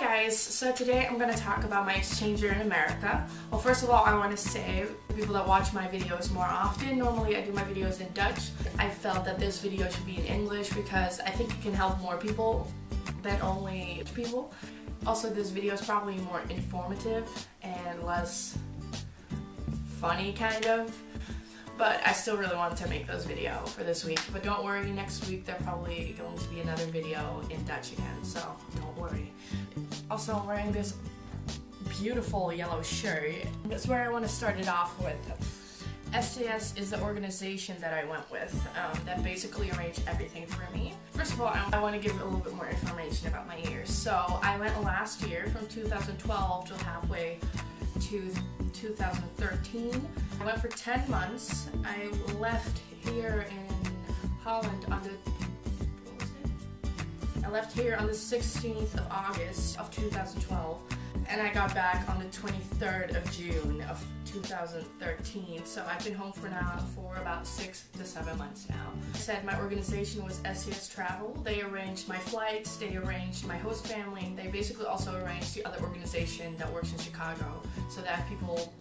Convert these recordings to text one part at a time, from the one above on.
guys, so today I'm going to talk about my exchange year in America. Well, first of all, I want to say for people that watch my videos more often, normally I do my videos in Dutch. I felt that this video should be in English because I think it can help more people than only Dutch people. Also, this video is probably more informative and less funny, kind of. But I still really wanted to make this video for this week. But don't worry, next week there's probably going to be another video in Dutch again, so don't worry. Also, I'm wearing this beautiful yellow shirt. That's where I want to start it off with. STS is the organization that I went with that basically arranged everything for me. First of all, I want to give a little bit more information about my years. So I went last year from 2012 till halfway to 2013. I went for 10 months. I left here in Holland on the, I left here on the 16th of August of 2012, and I got back on the 23rd of June of 2013. So I've been home for about 6 to 7 months now. I said my organization was STS Travel. They arranged my flights, they arranged my host family, they basically also arranged the other organization that works in Chicago, so that I have people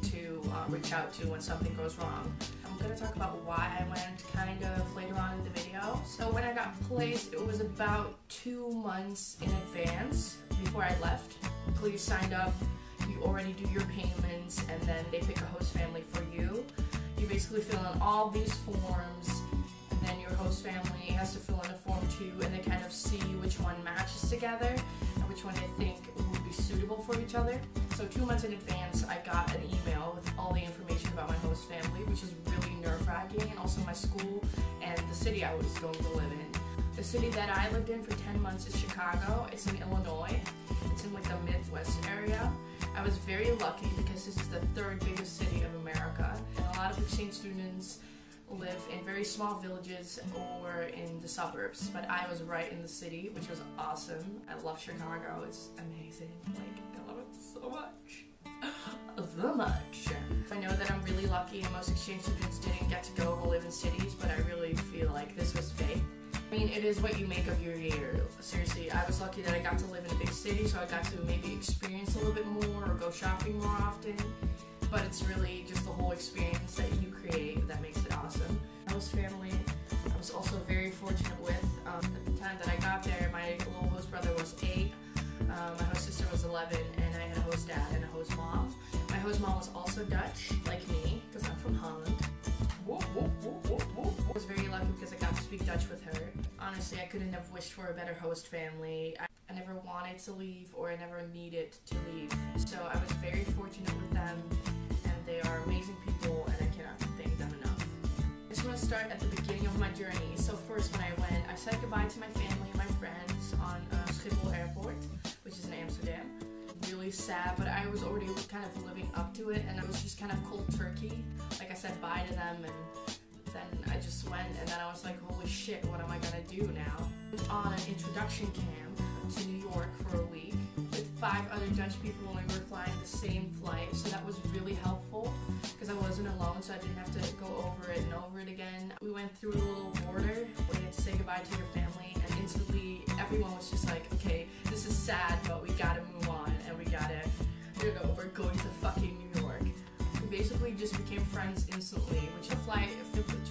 to reach out to when something goes wrong. I'm going to talk about why I went kind of later on in the video. So when I got placed, it was about 2 months in advance before I left. Please sign up, you already do your payments, and then they pick a host family for you. You basically fill in all these forms, and then your host family has to fill in a form too, and they kind of see which one matches together and which one they think would be suitable for each other. So 2 months in advance, I got an email with all the information about my host family, which is really nerve-wracking, and also my school and the city I was going to live in. The city that I lived in for 10 months is Chicago. It's in Illinois. It's in like the Midwest area. I was very lucky because this is the 3rd biggest city of America, and a lot of exchange students live in very small villages or in the suburbs, but I was right in the city, which was awesome. I love Chicago. It's amazing. Like, I love it so much. So much. I know that I'm really lucky and most exchange students didn't get to go live in cities, but I really feel like this was fate. I mean, it is what you make of your year. Seriously, I was lucky that I got to live in a big city, so I got to maybe experience a little bit more or go shopping more often. But it's really just the whole experience that you create that makes it awesome. My host family, I was also very fortunate with. At the time that I got there, my little host brother was 8, my host sister was 11, and I had a host dad and a host mom. My host mom was also Dutch, like me, because I'm from Holland. I was very lucky because I got to speak Dutch with her. Honestly, I couldn't have wished for a better host family. I never wanted to leave, or I never needed to leave. So I was very fortunate with them, and they are amazing people, and I cannot thank them enough. I just want to start at the beginning of my journey. So first, when I went, I said goodbye to my family and my friends on Schiphol Airport, which is in Amsterdam. Really sad, but I was already kind of living up to it, and I was just kind of cold turkey. Like, I said bye to them, and then I just went, and then I was like, holy shit, what am I gonna do now? I went on an introduction camp to New York for a week with 5 other Dutch people, and we were flying the same flight, so that was really helpful because I wasn't alone, so I didn't have to go over it and over it again. We went through a little border where you had to say goodbye to your family, and instantly everyone was just like, okay, this is sad, but we gotta move on, and we gotta, you know, we're going to fucking New York. We basically just became friends instantly, which a flight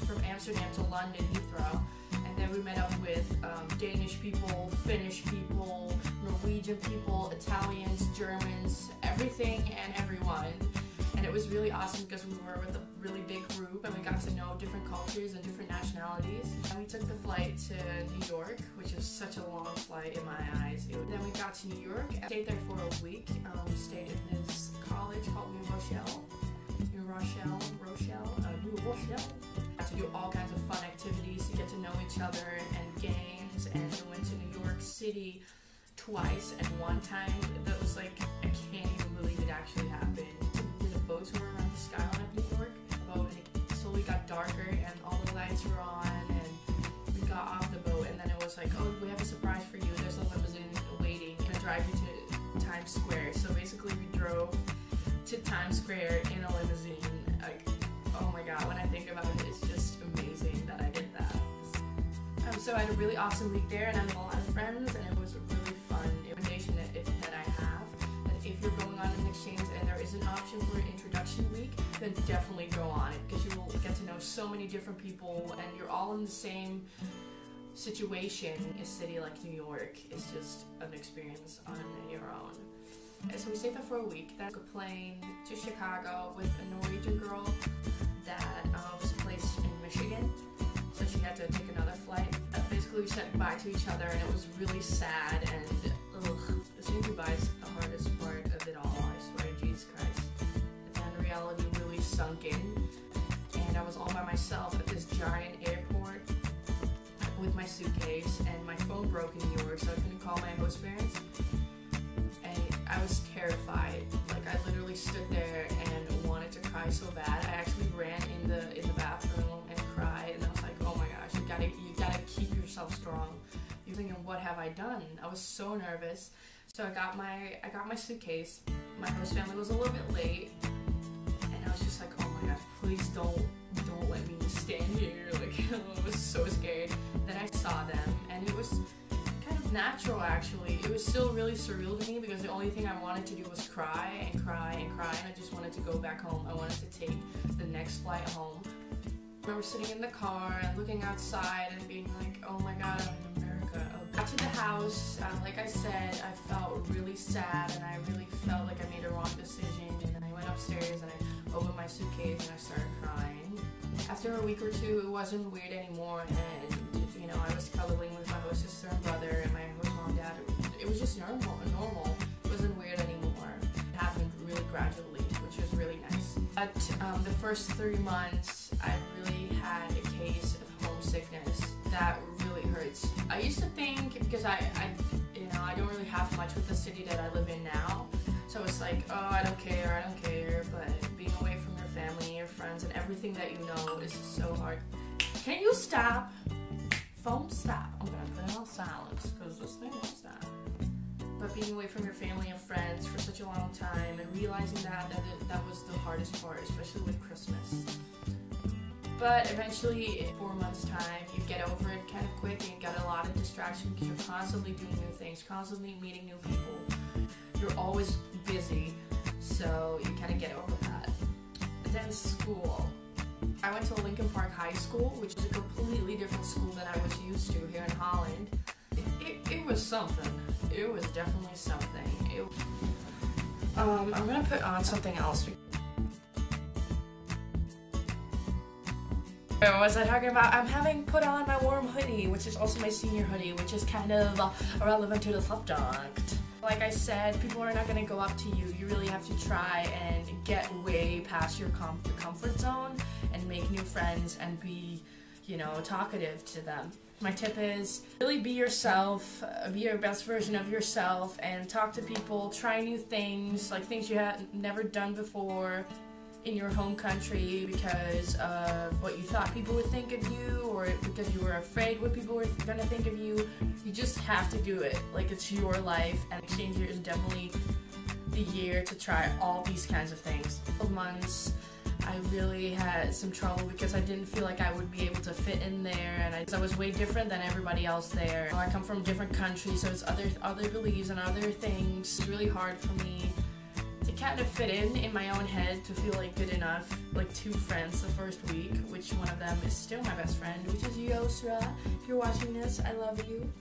from Amsterdam to London, Heathrow, and then we met up with Danish people, Finnish people, Norwegian people, Italians, Germans, everything and everyone. And it was really awesome because we were with a really big group, and we got to know different cultures and different nationalities. And we took the flight to New York, which is such a long flight in my eyes. Then we got to New York, stayed there for a week, stayed in this college called New Rochelle. Got to do all kinds of fun activities to get to know each other, and games, and we went to New York City twice, and one time that was like, I can't even believe it actually happened. We did a boat tour around the skyline of New York, and it slowly got darker, and all the lights were on, and we got off the boat, and then it was like, oh, we have a surprise for you, there's a limousine waiting to drive you to Times Square. So basically we drove to Times Square in a limousine. Like, oh my god, when I think about it, it's just amazing that I did that. So I had a really awesome week there, and I met a lot of friends, and it was really fun. Invitation, if could definitely go on it because you will get to know so many different people and you're all in the same situation. A city like New York is just an experience on your own. And so we stayed there for a week. Then we took a plane to Chicago with a Norwegian girl that was placed in Michigan, so she had to take another flight. Basically we said goodbye to each other and it was really sad, and saying goodbye is the hardest part of it all, I swear to Jesus Christ. And then reality really sunk in, and I was all by myself at this giant airport with my suitcase, and my phone broke in New York, so I couldn't call my host parents. And I was terrified. Like, I literally stood there and wanted to cry so bad. I actually ran in the bathroom and cried, and I was like, oh my gosh, you gotta keep yourself strong. You're thinking, what have I done? I was so nervous. So I got my suitcase. My host family was a little bit late, and I was just like, oh my gosh, please don't let me stand here. Like, I was so scared. Then I saw them, and it was kind of natural, actually. It was still really surreal to me because the only thing I wanted to do was cry and cry and cry, and I just wanted to go back home. I wanted to take the next flight home. I remember sitting in the car and looking outside and being like, oh my god, I'm in America. Got to the house, like I said, I felt really sad, and I really felt like I made a wrong decision, and then I went upstairs and I opened my suitcase and I started crying. After a week or two, it wasn't weird anymore, and you know, I was cuddling with my host sister and brother and my host mom and dad. It was just normal. It wasn't weird anymore. It happened really gradually, which was really nice. But the first 3 months, I really had a case of homesickness that really hurts. I used to think, because I don't really have much with the city that I live in now, so it's like, oh, I don't care, but being away from your family, your friends, and everything that you know is so hard. Can you stop? Phone, stop. I'm gonna put it on silence because this thing won't stop. But being away from your family and friends for such a long time, and realizing that was the hardest part, especially with Christmas. But eventually, in 4 months' time, you get over it kind of quick, and you get a lot of distraction because you're constantly doing new things, constantly meeting new people. You're always busy, so you kind of get over that. And then school. I went to Lincoln Park High School, which is a completely different school than I was used to here in Holland. It was something. It was definitely something. I'm gonna put on something else. What was I talking about? I'm having put on my warm hoodie, which is also my senior hoodie, which is kind of irrelevant to the subject. Like I said, people are not going to go up to you. You really have to try and get way past your comfort zone and make new friends and be, you know, talkative to them. My tip is really be yourself, be your best version of yourself, and talk to people, try new things, like things you have never done before in your home country because of what you thought people would think of you, or because you were afraid what people were gonna think of you. You just have to do it. Like, it's your life, and exchange year is definitely the year to try all these kinds of things. For months, I really had some trouble because I didn't feel like I would be able to fit in there, and I was way different than everybody else there. I come from different countries, so it's other beliefs and other things. It's really hard for me to kind of fit in my own head, to feel like good enough. Like 2 friends the first week, which one of them is still my best friend, which is Yosra. If you're watching this, I love you.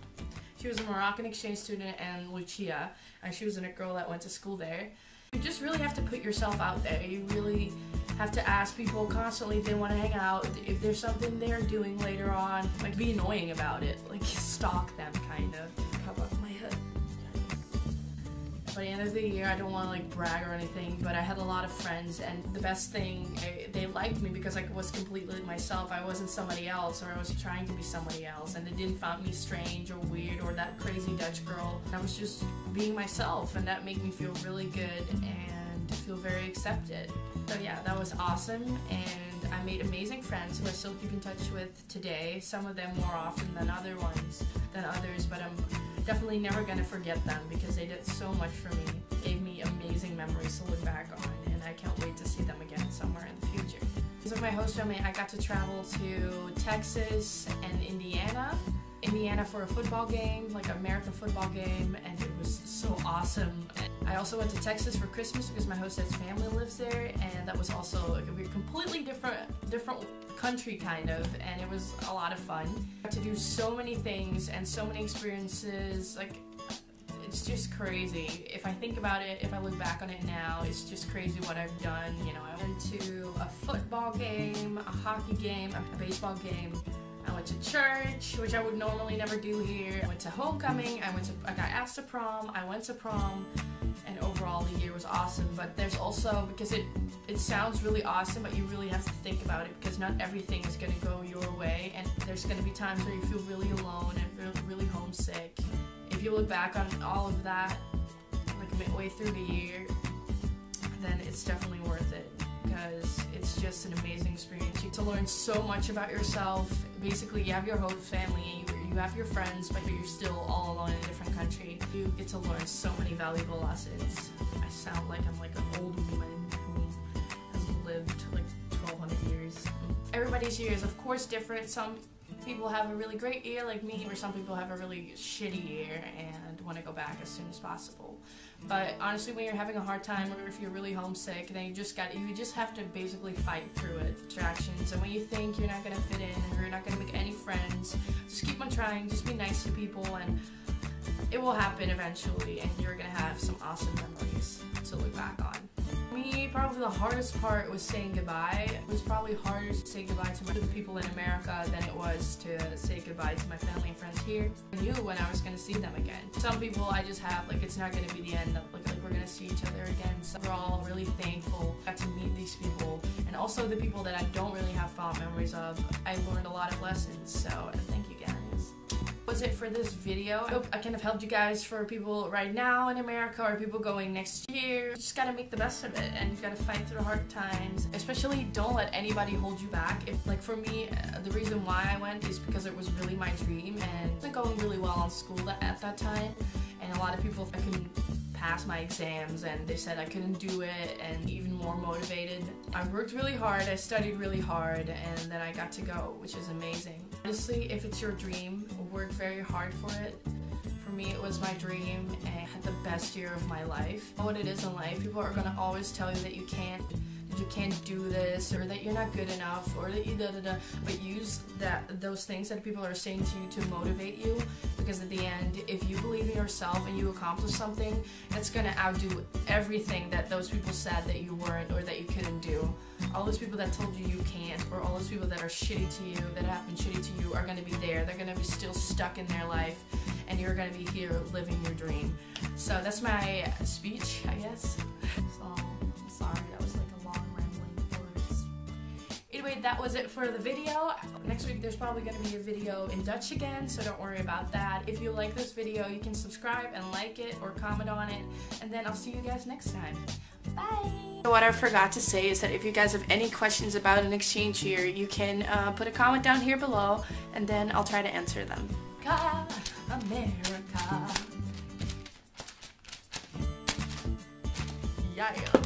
She was a Moroccan exchange student, and Lucia, and she was a girl that went to school there. You just really have to put yourself out there. You really have to ask people constantly if they want to hang out, if there's something they're doing later on. Like, be annoying about it. Like, stalk them, kind of. Pop up my hood. By the end of the year, I don't want to like brag or anything, but I had a lot of friends, and the best thing, they liked me because I was completely myself. I wasn't somebody else, or I was trying to be somebody else, and they didn't find me strange or weird or that crazy Dutch girl. I was just being myself, and that made me feel really good and feel very accepted. So yeah, that was awesome, and I made amazing friends who I still keep in touch with today. Some of them more often than others, but I'm definitely never gonna forget them because they did so much for me. Gave me amazing memories to look back on, and I can't wait to see them again somewhere in the future. Because of my host family, I got to travel to Texas and Indiana for a football game, like an American football game, and it was so awesome. I also went to Texas for Christmas because my hostess family lives there, and that was also like a completely different country kind of, and it was a lot of fun. I got to do so many things and so many experiences, like it's just crazy. If I think about it, if I look back on it now, it's just crazy what I've done. You know, I went to a football game, a hockey game, a baseball game. I went to church, which I would normally never do here. I went to homecoming, I got asked to prom, I went to prom, and overall the year was awesome. But there's also, because it sounds really awesome, but you really have to think about it, because not everything is going to go your way, and there's going to be times where you feel really alone and feel really homesick. If you look back on all of that, like midway through the year, then it's definitely worth it, because it's just an amazing experience. You get to learn so much about yourself. Basically, you have your host family, you have your friends, but you're still all alone in a different country. You get to learn so many valuable lessons. I sound like I'm like an old woman who has lived like 1,200 years. Everybody's year is of course different. Some people have a really great year like me, or some people have a really shitty year and want to go back as soon as possible. But honestly, when you're having a hard time, or if you're really homesick, then you just have to basically fight through it. Distractions, and when you think you're not gonna fit in or you're not gonna make any friends, just keep on trying, just be nice to people, and it will happen eventually, and you're gonna have some awesome memories to look back on. For me, probably the hardest part was saying goodbye. It was probably harder to say goodbye to the people in America than it was to say goodbye to my family and friends here. I knew when I was going to see them again. Some people I just have, like, it's not going to be the end, like we're going to see each other again. So we're all really thankful. I got to meet these people, and also the people that I don't really have fond memories of. I learned a lot of lessons, so thank you guys. Was it for this video. I hope I kind of helped you guys, for people right now in America or people going next year. You just gotta make the best of it, and you gotta fight through the hard times. Especially don't let anybody hold you back. If, like for me, the reason why I went is because it was really my dream, and it was going really well in school at that time, and a lot of people, I couldn't pass my exams and they said I couldn't do it, and even more motivated. I worked really hard, I studied really hard, and then I got to go, which is amazing. Honestly, if it's your dream, work very hard for it. For me, it was my dream, and I had the best year of my life. What it is in life, people are gonna always tell you that you can't do this, or that you're not good enough, or that you da-da-da, but use those things that people are saying to you to motivate you, because at the end, if you believe in yourself and you accomplish something, that's gonna outdo everything that those people said that you weren't or that you couldn't do. All those people that told you you can't, or all those people that are shitty to you, that have been shitty to you, are gonna be there. They're gonna be still stuck in their life, and you're gonna be here living your dream. So that's my speech, I guess. So, I'm sorry, that was like a long rambling words. Anyway, that was it for the video. Next week there's probably going to be a video in Dutch again, so don't worry about that. If you like this video, you can subscribe and like it or comment on it, and then I'll see you guys next time. Bye! What I forgot to say is that if you guys have any questions about an exchange here, you can put a comment down here below, and then I'll try to answer them. America! Yeah.